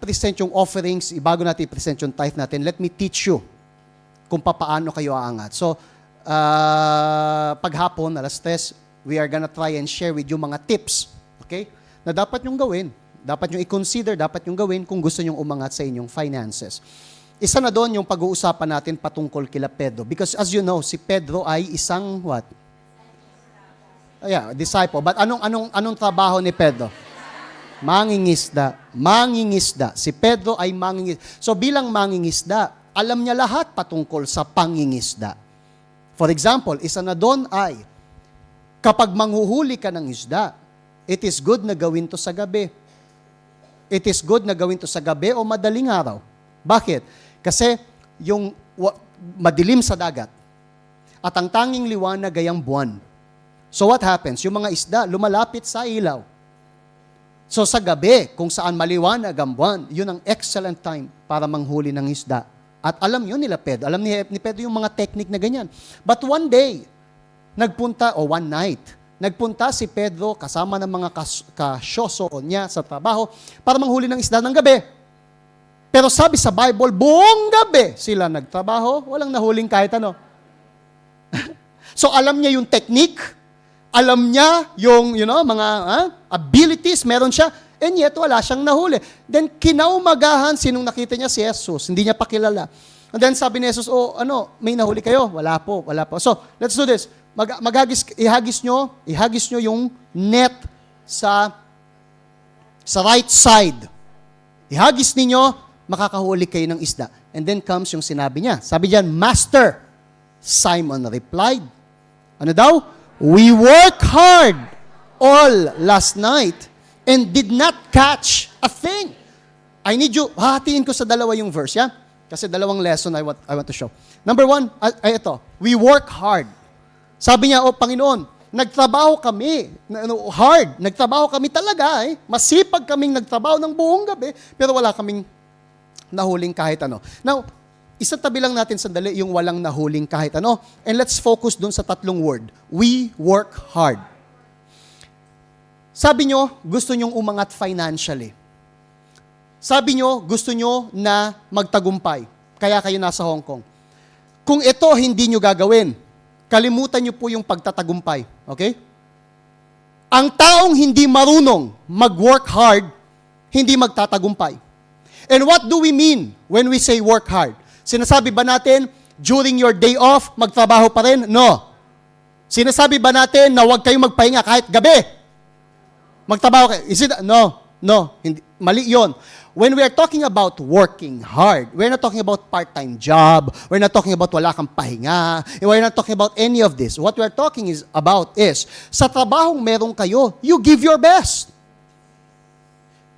present yung offerings, bago natin i-present yung tithe natin, let me teach you kung paano kayo aangat. So, paghapon, alas 3, we are gonna try and share with you mga tips, okay, na dapat nyong gawin, dapat nyong i-consider, dapat nyong gawin kung gusto nyong umangat sa inyong finances. Isa na doon yung pag-uusapan natin patungkol kila Pedro. Because as you know, si Pedro ay isang what? Disciple. But anong trabaho ni Pedro? Mangingisda. Mangingisda. Si Pedro ay mangingisda. So bilang mangingisda, alam niya lahat patungkol sa pangingisda. For example, isa na doon ay, kapag manghuhuli ka ng isda, it is good na gawin to sa gabi. It is good na gawin to sa gabi o madaling araw. Bakit? Kasi yung madilim sa dagat at ang tanging liwanag ay ang buwan. So what happens? Yung mga isda lumalapit sa ilaw. So sa gabi, kung saan maliwanag ang buwan, yun ang excellent time para manghuli ng isda. At alam yun nila Pedro. Alam ni Pedro yung mga technique na ganyan. But one day, one night, nagpunta si Pedro kasama ng mga kasyoso niya sa trabaho para manghuli ng isda ng gabi. Pero sabi sa Bible, buong gabi sila nagtrabaho, walang nahuling kahit ano. So alam niya yung technique, alam niya yung mga abilities, meron siya, and yet wala siyang nahuli. Then kinaumagahan, sinong nakita niya? Si Jesus, hindi niya pakilala. And then sabi ni Jesus, may nahuli kayo? Wala po. So let's do this. Ihagis nyo yung net sa right side. Ihagis ninyo, makakahuli kayo ng isda. And then comes yung sinabi niya. Sabi diyan, Master. Simon replied, ano daw? We work hard all last night and did not catch a thing. I need you, hahatiin ko sa dalawa yung verse, yeah? Kasi dalawang lesson I want to show. Number 1, ito, we work hard. Sabi niya, Panginoon, nagtrabaho kami, hard, nagtrabaho kami talaga, masipag kaming nagtrabaho ng buong gabi, pero wala kaming nahuling kahit ano. Now, isatabi lang natin sandali yung walang nahuling kahit ano, and let's focus dun sa tatlong word. We work hard. Sabi nyo, gusto nyong umangat financially. Sabi nyo, gusto nyo na magtagumpay. Kaya kayo nasa Hong Kong. Kung ito hindi nyo gagawin, kalimutan nyo po yung pagtatagumpay. Okay? Ang taong hindi marunong mag-work hard, hindi magtatagumpay. And what do we mean when we say work hard? Sinasabi ba natin, during your day off, magtrabaho pa rin? No. Sinasabi ba natin na huwag kayong magpahinga kahit gabi? Magtrabaho kayo? Is it? No. Hindi. Mali yun. When we are talking about working hard, we're not talking about part-time job, we're not talking about wala kang pahinga, we're not talking about any of this. What we're talking about is, sa trabahong meron kayo, you give your best.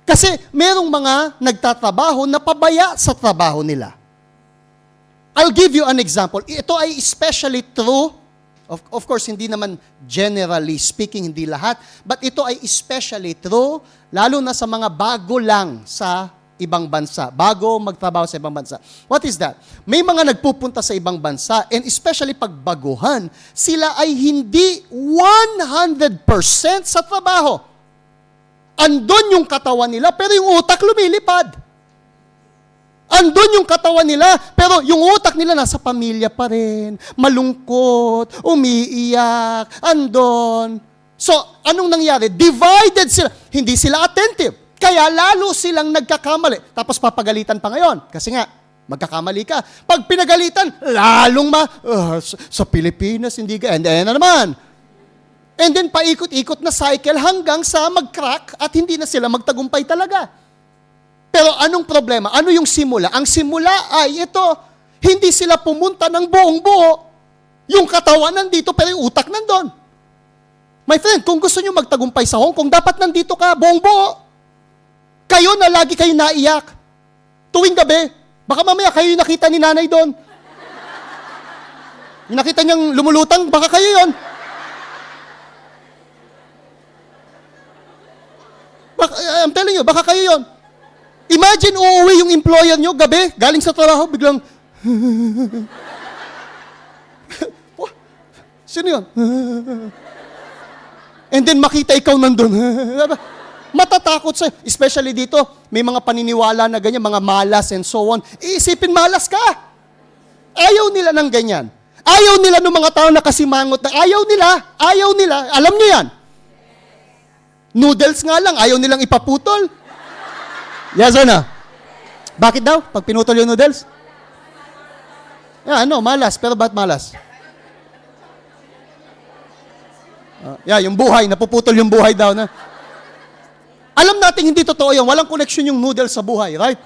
Kasi merong mga nagtatrabaho na pabaya sa trabaho nila. I'll give you an example. Ito ay especially true, of course, hindi naman generally speaking, hindi lahat, but ito ay especially true, lalo na sa mga bago lang sa ibang bansa, bago magtrabaho sa ibang bansa. What is that? May mga nagpupunta sa ibang bansa, and especially pag baguhan, sila ay hindi 100% sa trabaho. Andun yung katawan nila, pero yung utak lumilipad. Andun yung katawan nila, pero yung utak nila nasa pamilya pa rin, malungkot, umiiyak, andun. So, anong nangyari? Divided sila. Hindi sila attentive. Kaya lalo silang nagkakamali. Tapos papagalitan pa ngayon. Kasi nga, magkakamali ka. Pag pinagalitan, lalong sa Pilipinas, hindi ka. And then na naman. And then paikot-ikot na cycle hanggang sa mag-crack at hindi na sila magtagumpay talaga. Pero anong problema? Ano yung simula? Ang simula ay ito, hindi sila pumunta ng buong buo. Yung katawan nandito, pero yung utak nandun. My friend, kung gusto nyo magtagumpay sa Hong Kong, dapat nandito ka, buong buo. Kayo na lagi kayo naiyak. Tuwing gabi, baka mamaya kayo yung nakita ni nanay doon. Yung nakita niyang lumulutang, baka kayo yon. I'm telling you, baka kayo yon. Imagine uuwi yung employer nyo gabi, galing sa trabaho, biglang, sino yun? And then makita ikaw nandun. Matatakot sa, especially dito, may mga paniniwala na ganyan, mga malas and so on. Iisipin malas ka. Ayaw nila ng ganyan. Ayaw nila ng mga tao na kasimangot na ayaw nila. Alam niyo yan. Noodles nga lang, ayaw nilang ipaputol. Yes or no? Bakit daw? Pag pinutol yung noodles? Malas. Pero ba't malas? Yung buhay, napuputol yung buhay daw na. Alam natin hindi totoo yan. Walang connection yung noodles sa buhay, right?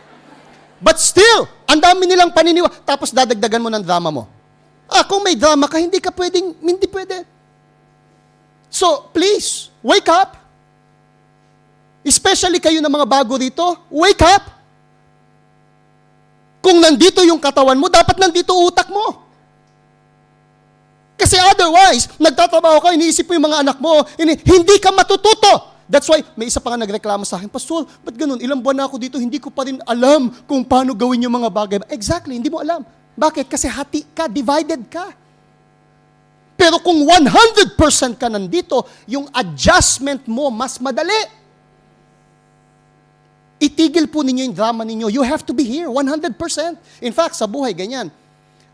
But still, ang dami nilang paniniwa. Tapos dadagdagan mo ng drama mo. Kung may drama ka, hindi pwede. So, please, wake up. Especially kayo na mga bago rito, wake up. Kung nandito yung katawan mo, dapat nandito utak mo. Kasi otherwise, nagtatrabaho ka, iniisip mo yung mga anak mo, hindi ka matututo. That's why, may isa pa nga nagreklamo sa akin, Pastor, ba't ganun? Ilang buwan na ako dito, hindi ko pa rin alam kung paano gawin yung mga bagay. Exactly, hindi mo alam. Bakit? Kasi hati ka, divided ka. Pero kung 100% ka nandito, yung adjustment mo mas madali. Itigil po ninyo yung drama ninyo. You have to be here, 100%. In fact, sa buhay, ganyan.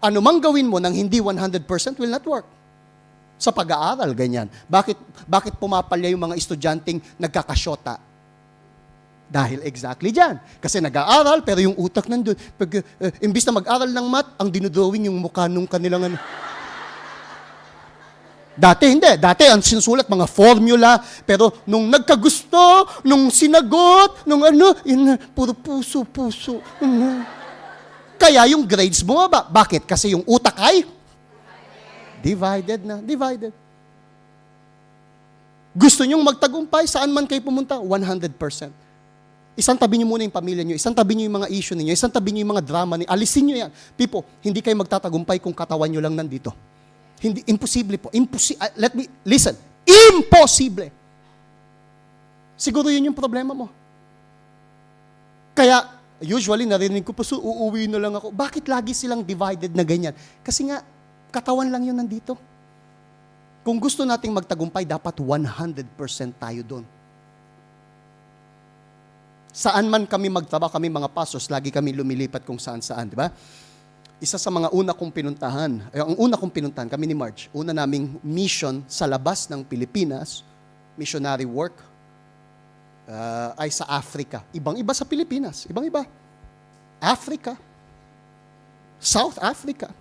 Ano mang gawin mo nang hindi 100% will not work. Sa pag-aaral, ganyan. Bakit pumapalya yung mga estudyanteng nagkakasyota? Dahil exactly dyan. Kasi nag-aaral, pero yung utak nandun. Imbis na mag-aral ng math, ang dinodrawing yung mukha nung kanilang ano. Dati hindi. Dati ang sinusulat mga formula, pero nung nagkagusto, nung sinagot, nung puro puso. Kaya yung grades bumaba. Bakit? Kasi yung utak ay divided. Gusto nyong magtagumpay, saan man kayo pumunta? 100%. Isang tabi nyo muna yung pamilya nyo, isang tabi nyo yung mga issue ninyo, isang tabi nyo yung mga drama ninyo, alisin nyo yan. People, hindi kayo magtatagumpay kung katawan nyo lang nandito. Hindi, imposible po. Listen, imposible. Siguro yun yung problema mo. Kaya, usually, narinig ko pa, so uuwi na lang ako. Bakit lagi silang divided na ganyan? Kasi nga, katawan lang yun nandito. Kung gusto nating magtagumpay, dapat 100% tayo doon. Saan man kami magtrabaho, kami mga pastors, lagi kami lumilipat kung saan-saan, di ba? Isa sa mga una kong pinuntahan, ang una kong pinuntahan, kami ni Marge, una naming mission sa labas ng Pilipinas, missionary work, ay sa Africa. Ibang-iba sa Pilipinas, ibang-iba. Africa. South Africa.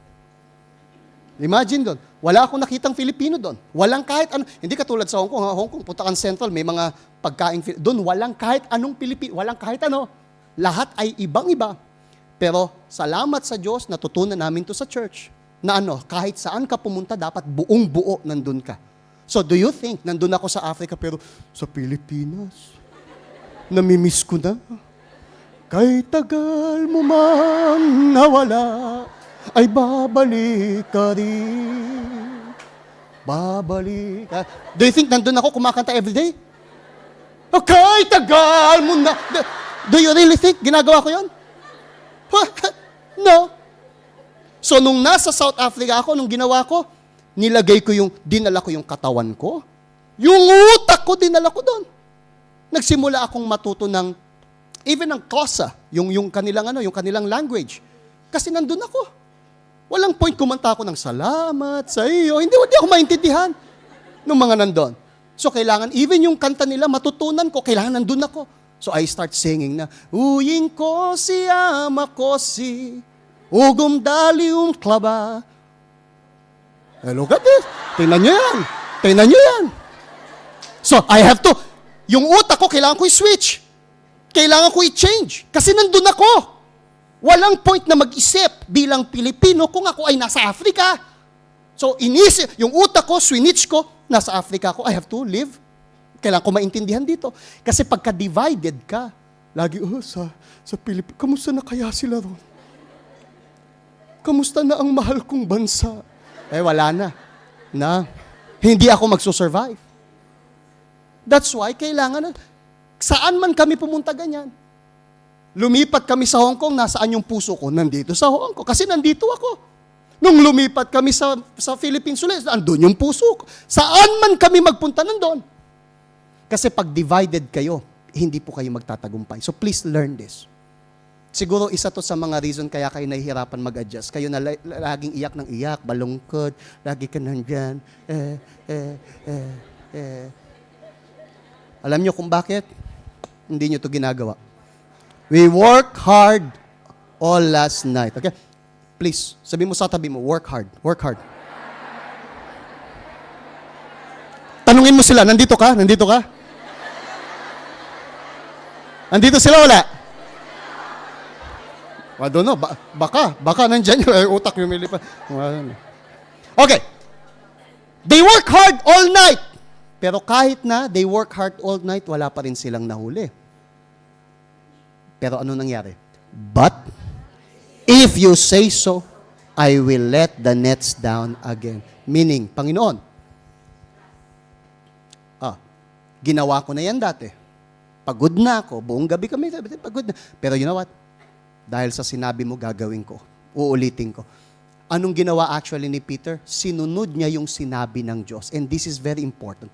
Imagine doon, wala akong nakitang Filipino doon. Walang kahit ano, hindi katulad sa Hong Kong. Hong Kong, punta kang Central, may mga pagkain. Doon, walang kahit anong Pilipino, walang kahit ano. Lahat ay ibang-iba. Pero salamat sa Diyos, natutunan namin to sa church. Na kahit saan ka pumunta, dapat buong-buo nandun ka. So do you think, nandun ako sa Africa, pero sa Pilipinas, namimiss ko na. Kahit tagal mo man nawala, ay babalik ka rin. Babalik ka. Do you think nandun ako kumakanta everyday? Kahit tagal mo na. Do you really think ginagawa ko yun? No. So, nung nasa South Africa ako, nung ginawa ko, dinala ko yung katawan ko. Yung utak ko, dinala ko doon. Nagsimula akong matuto ng, even ng Xhosa, yung kanilang language. Kasi nandun ako. Walang point kumanta ako ng salamat sa iyo. Hindi ako maintindihan nung mga nandun. So, kailangan, even yung kanta nila, matutunan ko, kailangan nandun ako. So I start singing na, Uying ko si Amakosi, ugum dalium klaba. Look at this. Tingnan nyo yan. So I have to, yung utak ko, kailangan ko i-switch. Kailangan ko i-change. Kasi nandun ako. Walang point na mag-isip bilang Pilipino kung ako ay nasa Africa. So yung utak ko, switch ko, nasa Africa ako. I have to live. Kailangan ko maintindihan dito. Kasi pagka-divided ka, lagi, sa Pilipinas, kamusta na kaya sila ron? Kamusta na ang mahal kong bansa? Wala na. Hindi ako magsusurvive. That's why, kailangan saan man kami pumunta ganyan. Lumipat kami sa Hong Kong, nasaan yung puso ko? Nandito sa Hong Kong. Kasi nandito ako. Nung lumipat kami sa Philippines ulit, andun yung puso ko. Saan man kami magpunta, nandun. Kasi pag divided kayo, hindi po kayo magtatagumpay. So please learn this. Siguro isa to sa mga reason kaya kayo nahihirapan mag-adjust. Kayo na laging iyak ng iyak, balungkod, lagi ka nandyan. Alam nyo kung bakit? Hindi nyo to ginagawa. We work hard all last night. Okay? Please, sabi mo sa tabi mo, work hard. Work hard. Tanungin mo sila, nandito ka? Nandito ka? Nandito sila, wala? I don't know, baka nandyan yung utak yung milipan. Okay. They work hard all night. Pero kahit na they work hard all night, wala pa rin silang nahuli. Pero ano nangyari? But, if you say so, I will let the nets down again. Meaning, Panginoon, ginawa ko na yan dati. Pagod na ako. Buong gabi kami, pagod na. Pero you know what? Dahil sa sinabi mo, gagawin ko. Uulitin ko. Anong ginawa actually ni Peter? Sinunod niya yung sinabi ng Diyos. And this is very important.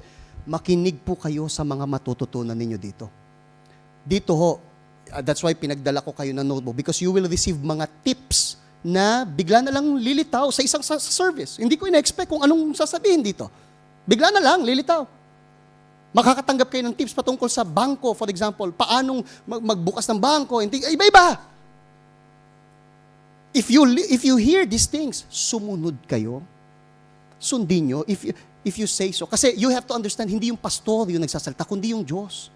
Makinig po kayo sa mga matututunan ninyo dito. Dito ho, that's why pinagdala ko kayo ng notebook because you will receive mga tips na bigla na lang lilitaw sa isang service. Hindi ko ina-expect kung anong sasabihin dito. Bigla na lang, lilitaw. Makakatanggap kayo ng tips patungkol sa bangko, for example, paanong magbukas ng bangko, iba-iba. If you hear these things, sumunod kayo. Sundin nyo, if you say so. Kasi you have to understand, hindi yung pastor yung nagsasalita, kundi yung Diyos.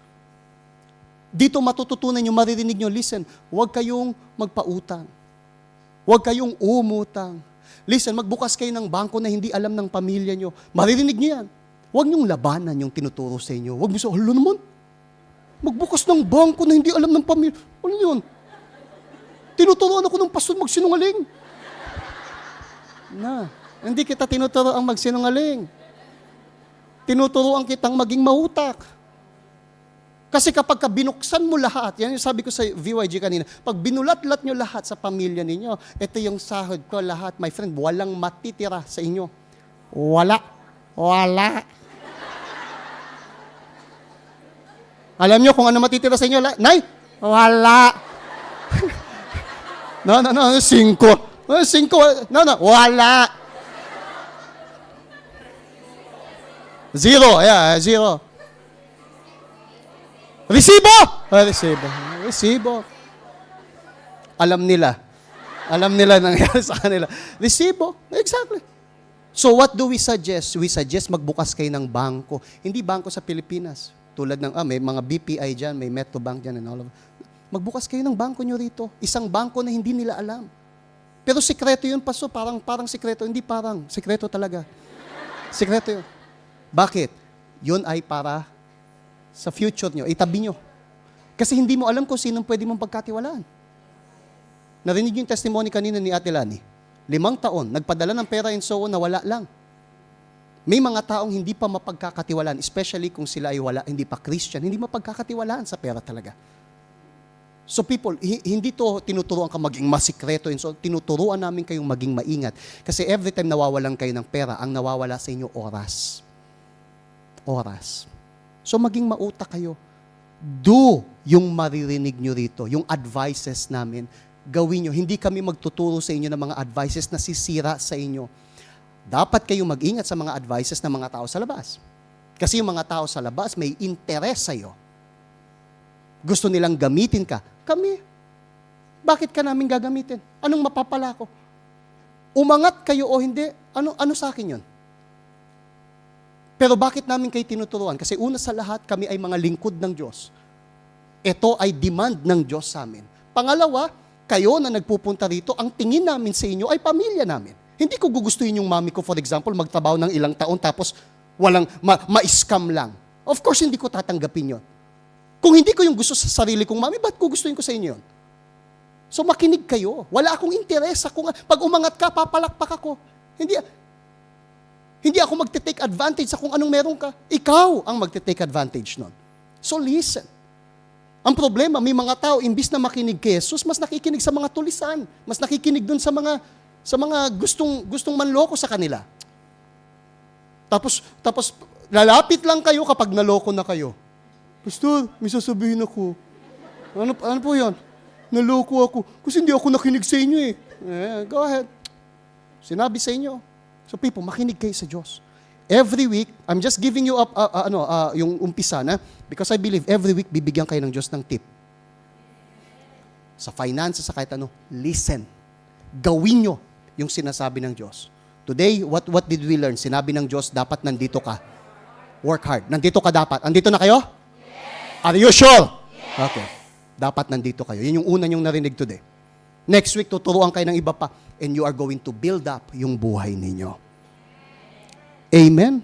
Dito matututunan nyo, maririnig nyo, listen, huwag kayong magpautang. Huwag kayong umutang. Listen, magbukas kayo ng bangko na hindi alam ng pamilya nyo. Maririnig nyo yan. Huwag niyong labanan yung tinuturo sa inyo. Huwag niyo sa, hala naman, magbukas ng bangko na hindi alam ng pamilya. Ano yun? Tinuturoan ako ng pastor magsinungaling. Hindi kita tinuturoan magsinungaling. Tinuturoan kitang maging mahutak. Kasi kapag binuksan mo lahat, yan yung sabi ko sa VYG kanina, pag binulat-lat nyo lahat sa pamilya ninyo, ito yung sahod ko lahat, my friend, walang matitira sa inyo. Wala. Alam nyo kung ano matitira sa inyo? Nay? Wala. No, 5. 5. No, wala. 0. Yeah, 0. Resibo. Alam nila nangyari sa kanila. Resibo. Exactly. So what do we suggest? We suggest magbukas kayo ng bangko. Hindi bangko sa Pilipinas. Tulad ng, may mga BPI dyan, may Metrobank dyan, and all of that. Magbukas kayo ng bangko nyo rito. Isang bangko na hindi nila alam. Pero sikreto yun, Paso. Parang sikreto. Hindi parang. Sikreto talaga. Sikreto yun. Bakit? Yun ay para sa future nyo. Itabi nyo. Kasi hindi mo alam kung sinong pwede mong pagkatiwalaan. Narinig yung testimony kanina ni Ate Lani. 5 taon, nagpadala ng pera and so on na wala lang. May mga taong hindi pa mapagkakatiwalaan, especially kung sila ay hindi pa Christian, hindi mapagkakatiwalaan sa pera talaga. So people, hindi to tinuturuan ka maging masikreto, and so tinuturuan namin kayong maging maingat. Kasi every time nawawalan kayo ng pera, ang nawawala sa inyo, oras. So maging mautak kayo. Do yung maririnig nyo rito, yung advices namin, gawin nyo. Hindi kami magtuturo sa inyo ng mga advices na sisira sa inyo. Dapat kayong mag-ingat sa mga advices ng mga tao sa labas. Kasi yung mga tao sa labas may interes sa'yo. Gusto nilang gamitin ka. Kami, bakit ka namin gagamitin? Anong mapapala ko? Umangat kayo o hindi, ano sa akin yun? Pero bakit namin kayo tinuturuan? Kasi una sa lahat, kami ay mga lingkod ng Diyos. Ito ay demand ng Diyos sa amin. Pangalawa, kayo na nagpupunta rito, ang tingin namin sa inyo ay pamilya namin. Hindi ko gugustuhin yung mami ko, for example, magtrabaho ng ilang taon tapos walang ma-scam lang. Of course, hindi ko tatanggapin yon. Kung hindi ko yung gusto sa sarili kong mami, ba't ko gustuhin ko sa inyo yon? So makinig kayo. Wala akong interes. Pag umangat ka, papalakpak ako. Hindi ako magte-take advantage sa kung anong meron ka. Ikaw ang magte-take advantage nun. So listen. Ang problema, may mga tao, imbis na makinig kay Jesus, mas nakikinig sa mga tulisan. Mas nakikinig dun sa mga gustong manloko sa kanila. Tapos lalapit lang kayo kapag naloko na kayo. Pastor, may sasabihin ako. Ano po yun? Naloko ako. Kasi hindi ako nakinig sa inyo eh. Go ahead. Sinabi sa inyo. So people, makinig kayo sa Diyos. Every week, I'm just giving you yung umpisa na, because I believe every week bibigyan kayo ng Diyos ng tip. Sa finances, sa kahit ano, listen. Gawin nyo yung sinasabi ng Diyos. Today, what did we learn? Sinabi ng Diyos, dapat nandito ka. Work hard. Nandito ka dapat. Andito na kayo? Yes. Are you sure? Yes. Okay. Dapat nandito kayo. Yun yung una nyong narinig today. Next week, tuturuan kayo ng iba pa. And you are going to build up yung buhay ninyo. Amen?